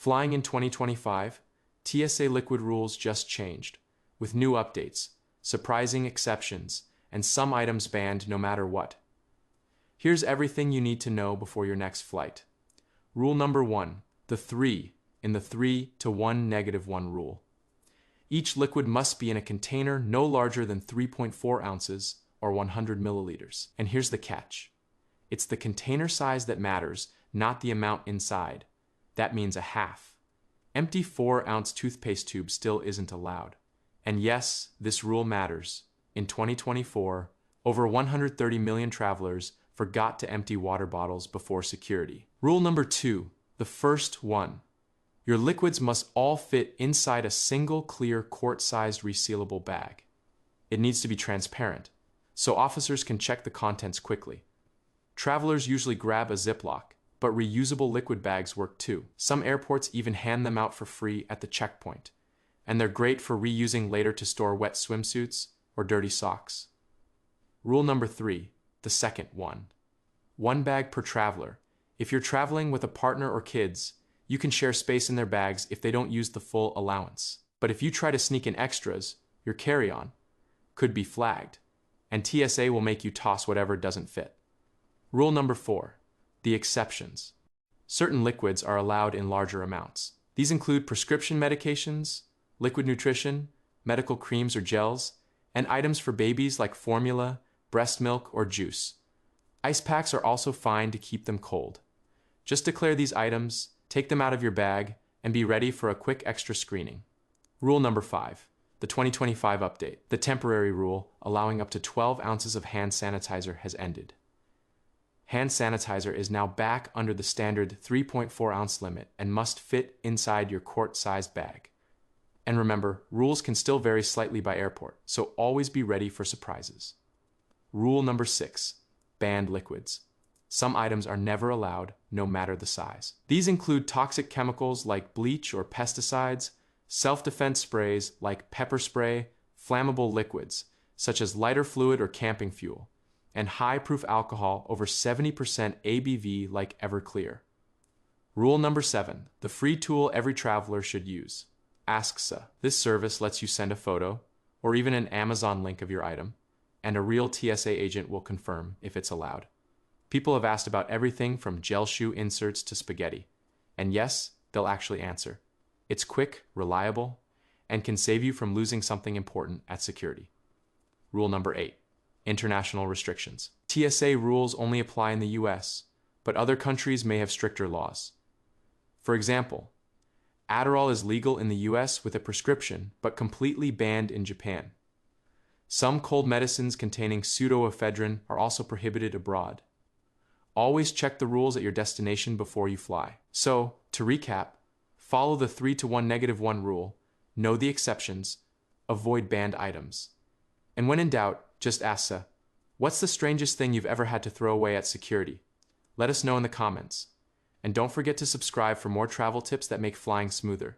Flying in 2025, TSA liquid rules just changed, with new updates, surprising exceptions, and some items banned no matter what. Here's everything you need to know before your next flight. Rule number 1, the 3 in the 3 to 1 negative 1 rule. Each liquid must be in a container no larger than 3.4 ounces or 100 milliliters. And here's the catch. It's the container size that matters, not the amount inside. That means a half. Empty 4-ounce toothpaste tube still isn't allowed. And yes, this rule matters. In 2024, over 130 million travelers forgot to empty water bottles before security. Rule number 2, the first one. Your liquids must all fit inside a single clear quart-sized resealable bag. It needs to be transparent, so officers can check the contents quickly. Travelers usually grab a Ziploc, but reusable liquid bags work too. Some airports even hand them out for free at the checkpoint, and they're great for reusing later to store wet swimsuits or dirty socks. Rule number 3, the second one. One bag per traveler. If you're traveling with a partner or kids, you can share space in their bags if they don't use the full allowance. But if you try to sneak in extras, your carry-on could be flagged, and TSA will make you toss whatever doesn't fit. Rule number 4, the exceptions. Certain liquids are allowed in larger amounts. These include prescription medications, liquid nutrition, medical creams or gels, and items for babies like formula, breast milk, or juice. Ice packs are also fine to keep them cold. Just declare these items, take them out of your bag, and be ready for a quick extra screening. Rule number 5, the 2025 update. The temporary rule, allowing up to 12 ounces of hand sanitizer, has ended. Hand sanitizer is now back under the standard 3.4-ounce limit and must fit inside your quart-sized bag. And remember, rules can still vary slightly by airport, so always be ready for surprises. Rule number 6, banned liquids. Some items are never allowed, no matter the size. These include toxic chemicals like bleach or pesticides, self-defense sprays like pepper spray, flammable liquids, such as lighter fluid or camping fuel, and high-proof alcohol over 70% ABV like Everclear. Rule number 7, the free tool every traveler should use. Ask TSA. This service lets you send a photo, or even an Amazon link of your item, and a real TSA agent will confirm if it's allowed. People have asked about everything from gel shoe inserts to spaghetti. And yes, they'll actually answer. It's quick, reliable, and can save you from losing something important at security. Rule number 8, international restrictions. TSA rules only apply in the US, but other countries may have stricter laws. For example, Adderall is legal in the US with a prescription, but completely banned in Japan. Some cold medicines containing pseudoephedrine are also prohibited abroad. Always check the rules at your destination before you fly. So, to recap, follow the 3 to 1 negative 1 rule, know the exceptions, avoid banned items. And when in doubt, just ask TSA, what's the strangest thing you've ever had to throw away at security? Let us know in the comments. And don't forget to subscribe for more travel tips that make flying smoother.